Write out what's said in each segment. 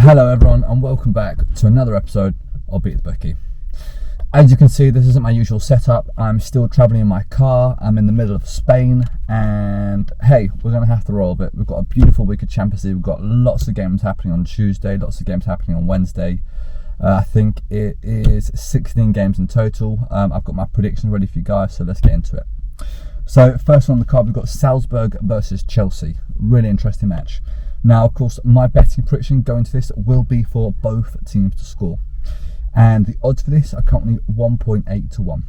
Hello everyone and welcome back to another episode of Beat the Bookie. As you can see, this isn't my usual setup. I'm still travelling in my car. I'm in the middle of Spain and hey, we're going to have to roll a bit. We've got a beautiful week of Champions League. We've got lots of games happening on Tuesday, lots of games happening on Wednesday. I think it is 16 games in total. I've got my predictions ready for you guys, so let's get into it. So first on the card, we've got Salzburg versus Chelsea. Really interesting match. Now, of course, my betting prediction going to this will be for both teams to score. And the odds for this are currently 1.8 to 1.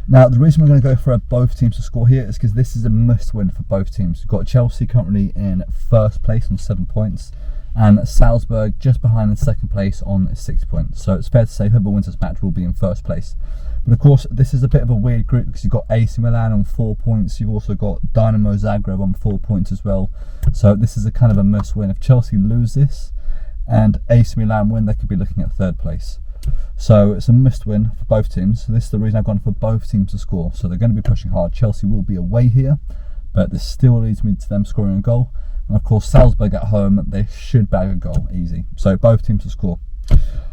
Now, the reason we're going to go for both teams to score here is because this is a must-win for both teams. We've got Chelsea currently in first place on 7 points, and Salzburg just behind in second place on 6 points. So it's fair to say whoever wins this match will be in first place. But of course, this is a bit of a weird group because you've got AC Milan on 4 points. You've also got Dynamo Zagreb on 4 points as well. So this is a kind of a must-win. If Chelsea lose this and AC Milan win, they could be looking at third place. So it's a must-win for both teams. So this is the reason I've gone for both teams to score. So they're going to be pushing hard. Chelsea will be away here, but this still leads me to them scoring a goal. And of course, Salzburg at home, they should bag a goal easy. So both teams to score.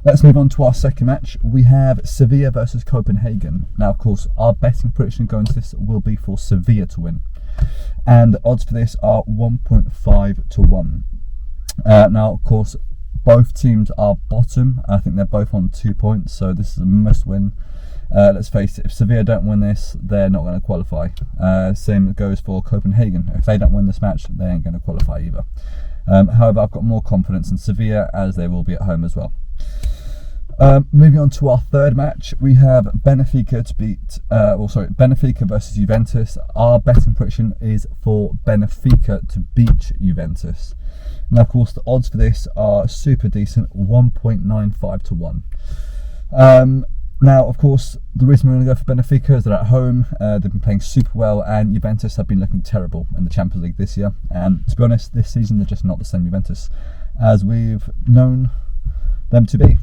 Let's move on to our second match. We have Sevilla versus Copenhagen. Now, of course, our betting prediction going to this will be for Sevilla to win. And the odds for this are 1.5 to 1. Now, of course, both teams are bottom. I think they're both on 2 points, so this is a must win. Let's face it, if Sevilla don't win this, they're not going to qualify. Same goes for Copenhagen. If they don't win this match, they ain't going to qualify either. However, I've got more confidence in Sevilla as they will be at home as well. Moving on to our third match, we have Benfica versus Juventus. Our betting prediction is for Benfica to beat Juventus. Now, of course, the odds for this are super decent, 1.95 to 1. Now, of course, the reason we're going to go for Benfica is they're at home. They've been playing super well, and Juventus have been looking terrible in the Champions League this year. And to be honest, this season they're just not the same Juventus as we've known them to be.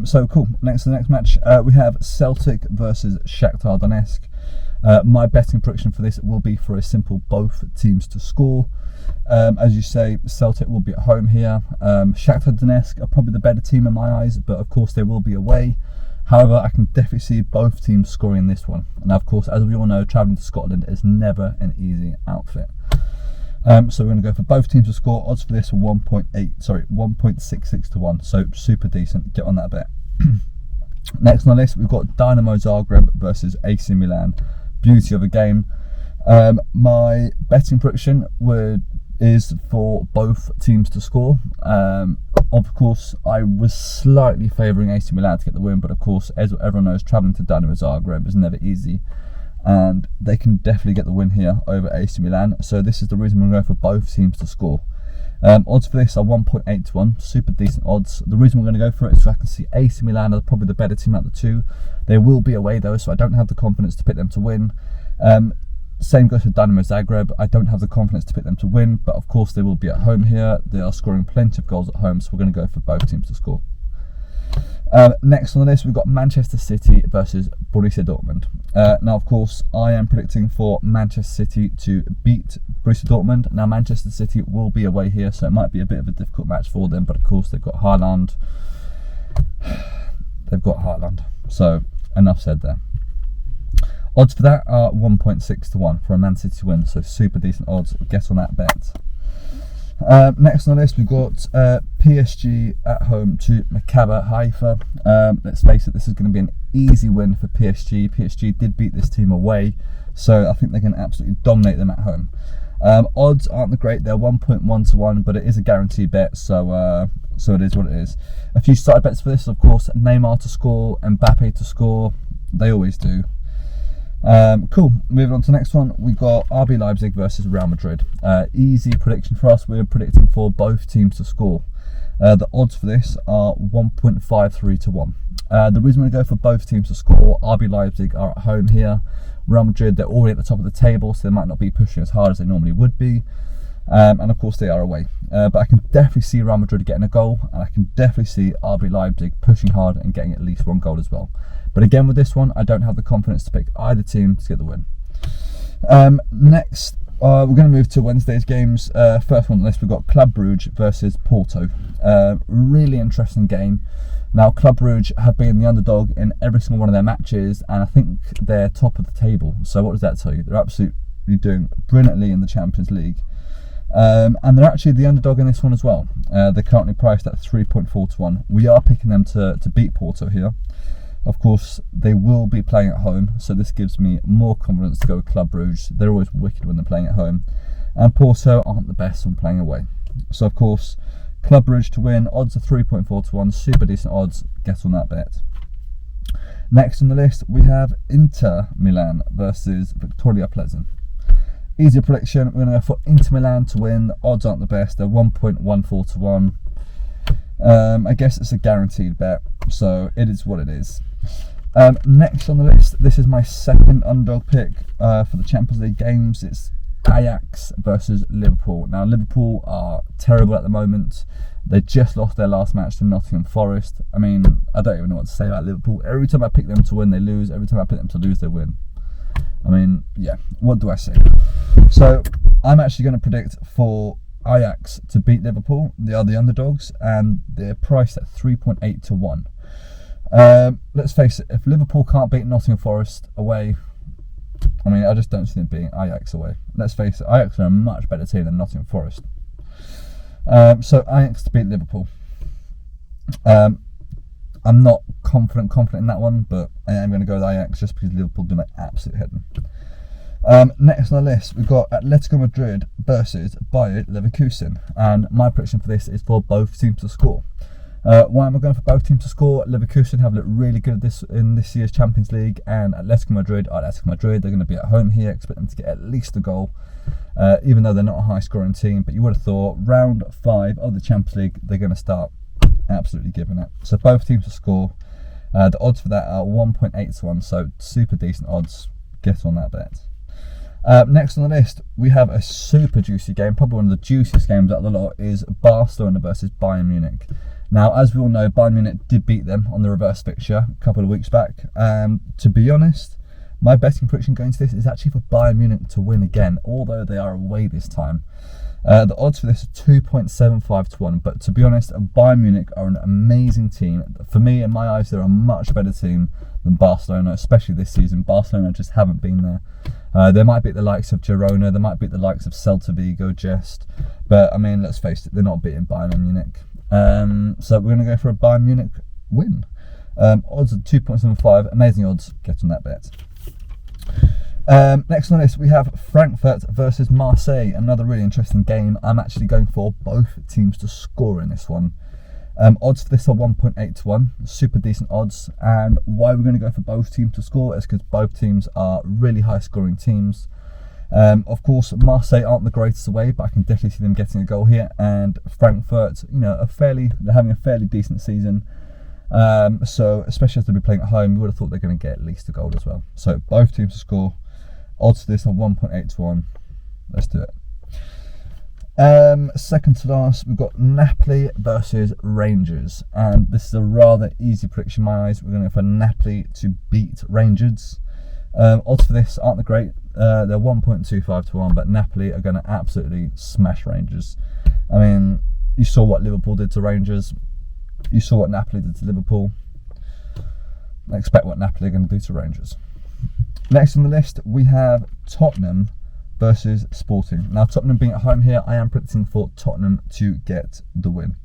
So cool. Next to the next match, we have Celtic versus Shakhtar Donetsk. My betting prediction for this will be for a simple both teams to score. As you say, Celtic will be at home here. Shakhtar Donetsk are probably the better team in my eyes, but of course they will be away. However, I can definitely see both teams scoring this one. And of course, as we all know, travelling to Scotland is never an easy outfit. So we're going to go for both teams to score. Odds for this are 1.66 to 1. So super decent. Get on that bet. Next on the list, we've got Dynamo Zagreb versus AC Milan. Beauty of a game. My betting prediction is for both teams to score. Of course, I was slightly favouring AC Milan to get the win, but of course, as everyone knows, travelling to Dynamo Zagreb is never easy, and they can definitely get the win here over AC Milan. So this is the reason we're going to go for both teams to score. Odds for this are 1.8 to 1, super decent odds. The reason we're going to go for it is so I can see AC Milan are probably the better team out of the two. They will be away though, so I don't have the confidence to pick them to win. Same goes for Dynamo Zagreb. I don't have the confidence to pick them to win, but of course they will be at home here. They are scoring plenty of goals at home, so we're going to go for both teams to score. Next on the list, we've got Manchester City versus Borussia Dortmund. Now, of course, I am predicting for Manchester City to beat Borussia Dortmund. Now, Manchester City will be away here, so it might be a bit of a difficult match for them, but of course they've got Haaland. So enough said there. Odds for that are 1.6 to 1 for a Man City to win, so super decent odds. Get on that bet. Next on the list, we've got PSG at home to Maccabi Haifa. Let's face it, this is going to be an easy win for PSG. PSG did beat this team away, so I think they can absolutely dominate them at home. Odds aren't the great, they're 1.1 to 1, but it is a guaranteed bet, so it is what it is. A few side bets for this, of course, Neymar to score, Mbappe to score. They always do. Cool, moving on to the next one, we got RB Leipzig versus Real Madrid. Easy prediction for us, we're predicting for both teams to score. The odds for this are 1.53 to 1. The reason we're going to go for both teams to score, RB Leipzig are at home here. Real Madrid, they're already at the top of the table, so they might not be pushing as hard as they normally would be. And of course they are away. But I can definitely see Real Madrid getting a goal, and I can definitely see RB Leipzig pushing hard and getting at least one goal as well. But again, with this one, I don't have the confidence to pick either team to get the win. Next, we're going to move to Wednesday's games. First one on the list, we've got Club Brugge versus Porto. Really interesting game. Now, Club Brugge have been the underdog in every single one of their matches, and I think they're top of the table. So what does that tell you? They're absolutely doing brilliantly in the Champions League. And they're actually the underdog in this one as well. They're currently priced at 3.4 to 1. We are picking them to beat Porto here. Of course, they will be playing at home, so this gives me more confidence to go with Club Brugge. They're always wicked when they're playing at home. And Porto aren't the best when playing away. So, of course, Club Brugge to win, odds are 3.4 to 1, super decent odds, get on that bet. Next on the list, we have Inter Milan versus Victoria Pleasant. Easy prediction, we're going to go for Inter Milan to win, the odds aren't the best, they're 1.14 to 1. I guess it's a guaranteed bet, so it is what it is. Next on the list, this is my second underdog pick for the Champions League games. It's Ajax versus Liverpool. Now, Liverpool are terrible at the moment. They just lost their last match to Nottingham Forest. I mean, I don't even know what to say about Liverpool. Every time I pick them to win, they lose. Every time I pick them to lose, they win. I mean, yeah, what do I say? So, I'm actually going to predict for Ajax to beat Liverpool. They are the underdogs, and they're priced at 3.8 to 1. Let's face it, if Liverpool can't beat Nottingham Forest away, I mean, I just don't see them beating Ajax away. Let's face it, Ajax are a much better team than Nottingham Forest. So Ajax to beat Liverpool. I'm not confident in that one, but I am going to go with Ajax just because Liverpool do my absolute heading. Next on the list, we've got Atletico Madrid versus Bayern Leverkusen, and my prediction for this is for both teams to score. Why am I going for both teams to score? Leverkusen have looked really good in this year's Champions League, and Atletico Madrid, they're going to be at home here. Expect them to get at least a goal, even though they're not a high-scoring team. But you would have thought round 5 of the Champions League, they're going to start absolutely giving it. So both teams to score. The odds for that are 1.8 to 1, so super decent odds. Get on that bet. Next on the list, we have a super juicy game. Probably one of the juiciest games out of the lot is Barcelona versus Bayern Munich. Now, as we all know, Bayern Munich did beat them on the reverse fixture a couple of weeks back. To be honest, my betting prediction going to this is actually for Bayern Munich to win again, although they are away this time. The odds for this are 2.75 to 1, but to be honest, Bayern Munich are an amazing team. For me, in my eyes, they're a much better team than Barcelona, especially this season. Barcelona just haven't been there. They might beat the likes of Girona, they might beat the likes of Celta Vigo, but I mean, let's face it, they're not beating Bayern Munich. So we're going to go for a Bayern Munich win. Odds of 2.75, amazing odds, get on that bet. Next on the list, we have Frankfurt versus Marseille, another really interesting game. I'm actually going for both teams to score in this one. Odds for this are 1.8 to 1, super decent odds. And why we're going to go for both teams to score is because both teams are really high scoring teams. Of course, Marseille aren't the greatest away, but I can definitely see them getting a goal here. And Frankfurt, they're having a fairly decent season. So especially as they'll be playing at home, you would have thought they're going to get at least a goal as well. So both teams to score. Odds for this are 1.8 to 1. Let's do it. Second to last, we've got Napoli versus Rangers, and this is a rather easy prediction in my eyes. We're going to go for Napoli to beat Rangers. Odds for this aren't the great. They're 1.25 to 1, but Napoli are going to absolutely smash Rangers. I mean, you saw what Liverpool did to Rangers. You saw what Napoli did to Liverpool. I expect what Napoli are going to do to Rangers. Next on the list, we have Tottenham versus Sporting. Now, Tottenham being at home here, I am predicting for Tottenham to get the win.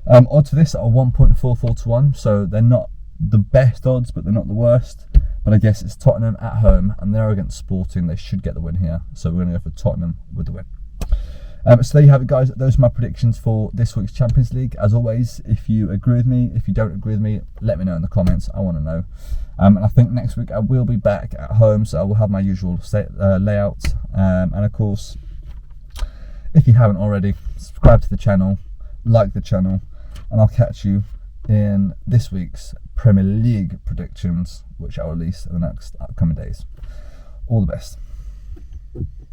Odds for this are 1.44 to 1, so they're not the best odds, but they're not the worst. But I guess it's Tottenham at home, and they're against Sporting. They should get the win here, so we're going to go for Tottenham with the win. So there you have it, guys. Those are my predictions for this week's Champions League. As always, if you agree with me, if you don't agree with me, let me know in the comments. I want to know. And I think next week I will be back at home, so I will have my usual layout. And of course, if you haven't already, subscribe to the channel, like the channel, and I'll catch you in this week's Premier League predictions, which I'll release in the next upcoming days. All the best.